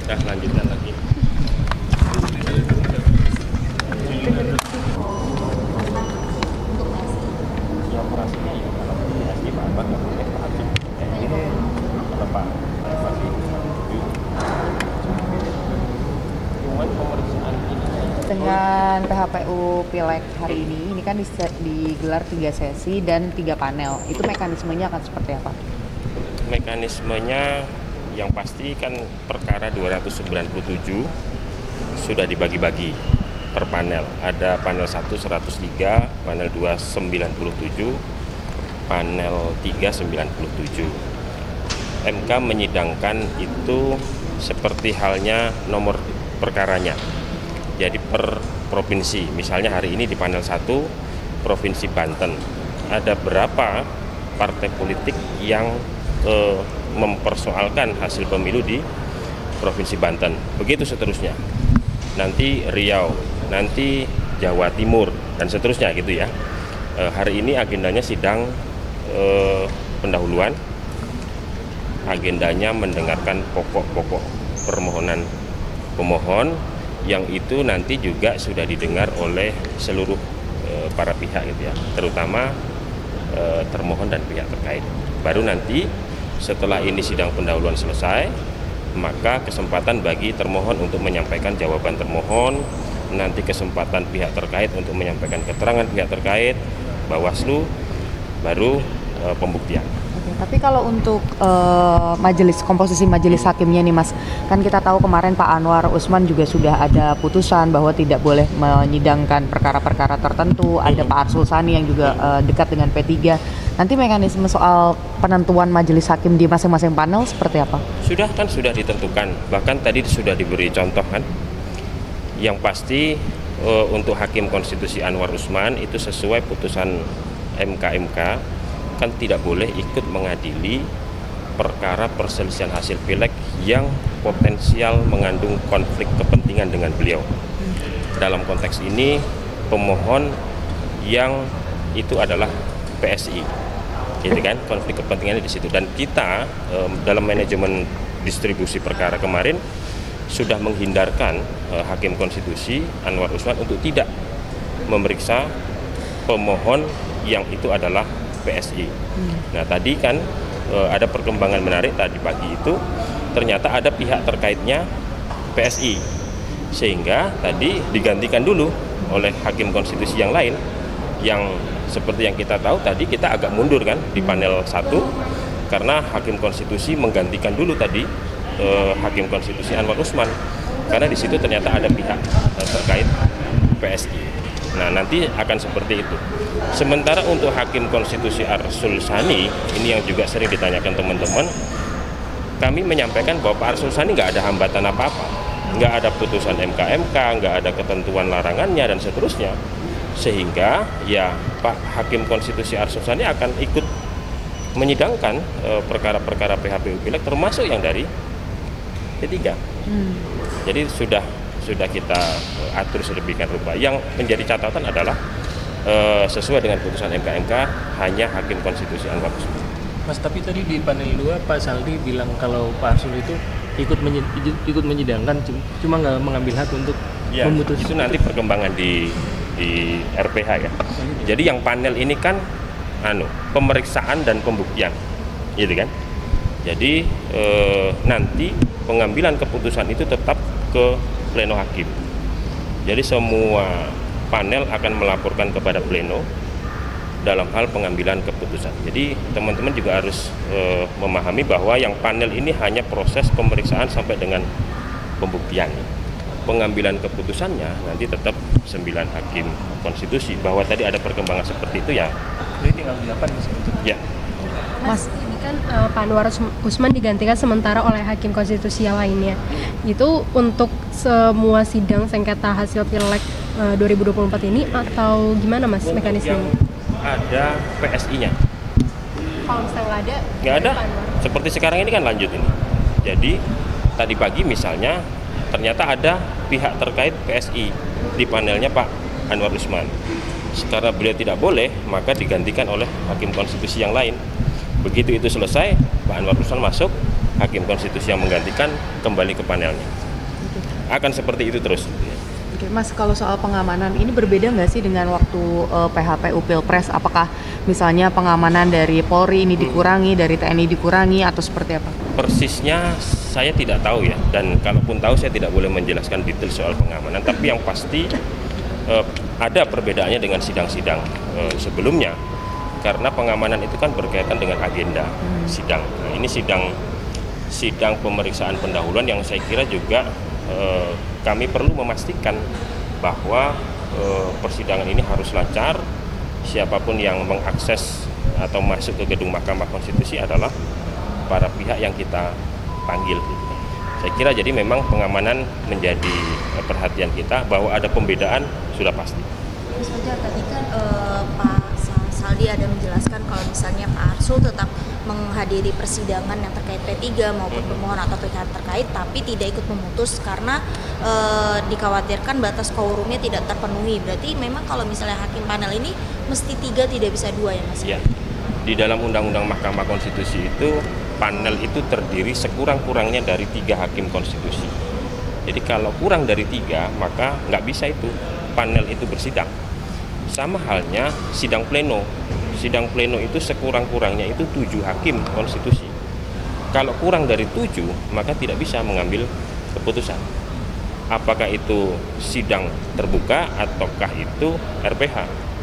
Nah, lanjutkan lagi. Ya operasinya ya kalau PSI Pak Anwar nggak boleh Pak Hakim. Kalau Pak masih setuju. Cuman pemeriksaan ini Dengan PHPU Pileg hari ini kan digelar 3 sesi dan 3 panel. Itu mekanismenya akan seperti apa? mekanismenya yang pasti kan perkara 297 sudah dibagi-bagi per panel. Ada panel 1 103, panel 2 97, panel 3 97. MK menyidangkan itu seperti halnya nomor perkaranya. Jadi per provinsi, misalnya hari ini di panel 1 Provinsi Banten ada berapa partai politik yang mempersoalkan hasil pemilu di Provinsi Banten, begitu seterusnya. Nanti Riau, nanti Jawa Timur dan seterusnya gitu ya. Hari ini agendanya sidang pendahuluan, agendanya mendengarkan pokok-pokok permohonan pemohon yang itu nanti juga sudah didengar oleh seluruh para pihak gitu ya, terutama termohon dan pihak terkait. Baru nanti setelah ini sidang pendahuluan selesai, maka kesempatan bagi termohon untuk menyampaikan jawaban termohon, nanti kesempatan pihak terkait untuk menyampaikan keterangan pihak terkait, Bawaslu, baru pembuktian. Tapi kalau untuk komposisi majelis hakimnya nih Mas, kan kita tahu kemarin Pak Anwar Usman juga sudah ada putusan bahwa tidak boleh menyidangkan perkara-perkara tertentu. Ada Pak Arsul Sani yang juga dekat dengan P3. Nanti mekanisme soal penentuan majelis hakim di masing-masing panel seperti apa? Sudah ditentukan, bahkan tadi sudah diberi contoh kan. Yang pasti untuk Hakim Konstitusi Anwar Usman itu sesuai putusan MK kan tidak boleh ikut mengadili perkara perselisihan hasil pileg yang potensial mengandung konflik kepentingan dengan beliau. Dalam konteks ini pemohon yang itu adalah PSI, gitu kan, konflik kepentingannya di situ. Dan kita dalam manajemen distribusi perkara kemarin sudah menghindarkan Hakim Konstitusi Anwar Usman untuk tidak memeriksa pemohon yang itu adalah PSI. Nah tadi kan ada perkembangan menarik tadi pagi itu, ternyata ada pihak terkaitnya PSI, sehingga tadi digantikan dulu oleh Hakim Konstitusi yang lain, yang seperti yang kita tahu tadi kita agak mundur kan di panel 1 karena Hakim Konstitusi menggantikan dulu tadi Hakim Konstitusi Anwar Usman, karena di situ ternyata ada pihak terkait PSI. Nah nanti akan seperti itu. Sementara untuk Hakim Konstitusi Arsul Sani, ini yang juga sering ditanyakan teman-teman, kami menyampaikan bahwa Pak Arsul Sani nggak ada hambatan apa-apa, nggak ada putusan MK, nggak ada ketentuan larangannya dan seterusnya, sehingga ya Pak Hakim Konstitusi Arsul Sani akan ikut menyidangkan perkara-perkara PHPU Pileg termasuk yang dari P3. Jadi sudah kita atur sedemikian rupa. Yang menjadi catatan adalah sesuai dengan putusan MK hanya Hakim Konstitusi Anwar Usman. Mas, tapi tadi di panel 2 Pak Saldi bilang kalau Pak Arsul itu ikut menyidangkan, cuma nggak mengambil hak untuk memutus. Itu nanti perkembangan di RPH ya. Jadi yang panel ini kan pemeriksaan dan pembuktian, gitu kan. Jadi nanti pengambilan keputusan itu tetap ke pleno hakim. Jadi semua panel akan melaporkan kepada pleno dalam hal pengambilan keputusan. Jadi teman-teman juga harus memahami bahwa yang panel ini hanya proses pemeriksaan sampai dengan pembuktian. Pengambilan keputusannya nanti tetap 9 hakim konstitusi. Bahwa tadi ada perkembangan seperti itu ya. Jadi tinggal 8 untuk. Ya. Mas, ini kan Pak Anwar Usman digantikan sementara oleh Hakim Konstitusi yang lainnya. Itu untuk semua sidang sengketa hasil Pileg 2024 ini atau gimana Mas mekanismenya? Ada PSI-nya. Kalau misalnya Nggak ada. Seperti sekarang ini kan lanjut ini. Jadi tadi pagi misalnya ternyata ada pihak terkait PSI di panelnya Pak Anwar Usman. Sekarang beliau tidak boleh, maka digantikan oleh Hakim Konstitusi yang lain. Begitu itu selesai, Pak Anwar Usman masuk, hakim konstitusi yang menggantikan kembali ke panelnya. Akan seperti itu terus. Oke, Mas, kalau soal pengamanan ini berbeda nggak sih dengan waktu PHPU Pilpres? Apakah misalnya pengamanan dari Polri ini dikurangi, dari TNI dikurangi, atau seperti apa? Persisnya saya tidak tahu ya, dan kalaupun tahu saya tidak boleh menjelaskan detail soal pengamanan. Tapi yang pasti ada perbedaannya dengan sidang-sidang sebelumnya, karena pengamanan itu kan berkaitan dengan agenda sidang. Nah, ini sidang pemeriksaan pendahuluan yang saya kira juga kami perlu memastikan bahwa persidangan ini harus lancar. Siapapun yang mengakses atau masuk ke gedung Mahkamah Konstitusi adalah para pihak yang kita panggil. Saya kira jadi memang pengamanan menjadi perhatian kita. Bahwa ada pembedaan sudah pasti. Mas Fajar, tadi kan Pak Saldi ada menjelaskan kalau misalnya Pak Arsul tetap menghadiri persidangan yang terkait P3 maupun pemohon atau pihak terkait, tapi tidak ikut memutus karena dikhawatirkan batas quorumnya tidak terpenuhi. Berarti memang kalau misalnya hakim panel ini mesti 3, tidak bisa 2 ya Mas? Ya, di dalam Undang-Undang Mahkamah Konstitusi itu panel itu terdiri sekurang-kurangnya dari 3 hakim konstitusi. Jadi kalau kurang dari 3 maka nggak bisa itu panel itu bersidang. Sama halnya sidang pleno. Sidang pleno itu sekurang-kurangnya itu 7 hakim konstitusi. Kalau kurang dari 7 maka tidak bisa mengambil keputusan. Apakah itu sidang terbuka ataukah itu RPH.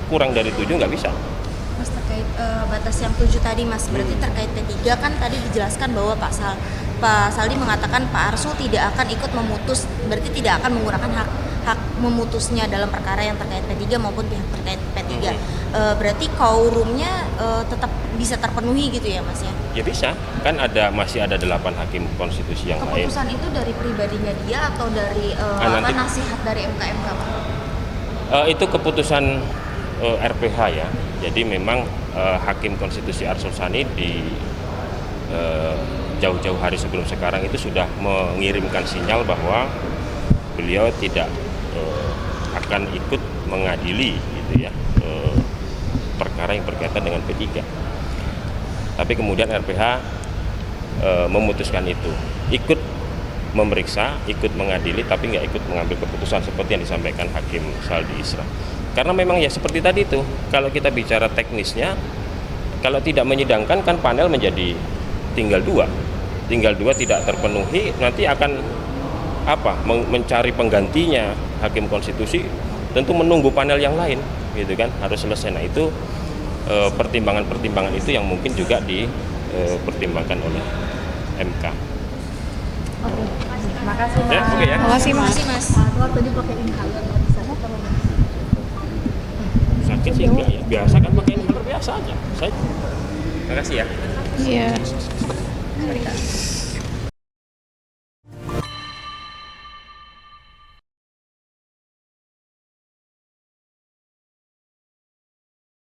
Kurang dari 7 nggak bisa. Mas, terkait batas yang 7 tadi Mas, berarti terkait P3 kan tadi dijelaskan bahwa Pak Saldi mengatakan Pak Arsul tidak akan ikut memutus, berarti tidak akan menggunakan hak memutusnya dalam perkara yang terkait P3 maupun pihak terkait P3. Berarti quorumnya tetap bisa terpenuhi gitu ya Mas ya? Ya bisa, kan masih ada 8 hakim konstitusi yang lain. Keputusan itu dari pribadinya dia atau dari nasihat dari MK-MK Pak? Itu keputusan RPH ya. Jadi memang hakim konstitusi Arsul Sani di jauh-jauh hari sebelum sekarang itu sudah mengirimkan sinyal bahwa beliau tidak akan ikut mengadili gitu ya perkara yang berkaitan dengan P3. Tapi kemudian RPH memutuskan itu, ikut memeriksa, ikut mengadili, tapi nggak ikut mengambil keputusan seperti yang disampaikan Hakim Saldi Isra. Karena memang ya seperti tadi itu, kalau kita bicara teknisnya, kalau tidak menyidangkan kan panel menjadi tinggal 2 tidak terpenuhi, nanti akan mencari penggantinya hakim konstitusi, tentu menunggu panel yang lain gitu kan, harus selesai. Nah itu pertimbangan-pertimbangan itu yang mungkin juga dipertimbangkan oleh MK. Oke, terima kasih Mas. Ya, oke ya. Terima kasih Mas. Tadi pakai inhaler Sakit sih enggak ya, biasa kan pakai inhaler biasa aja. Terima kasih ya. Iya.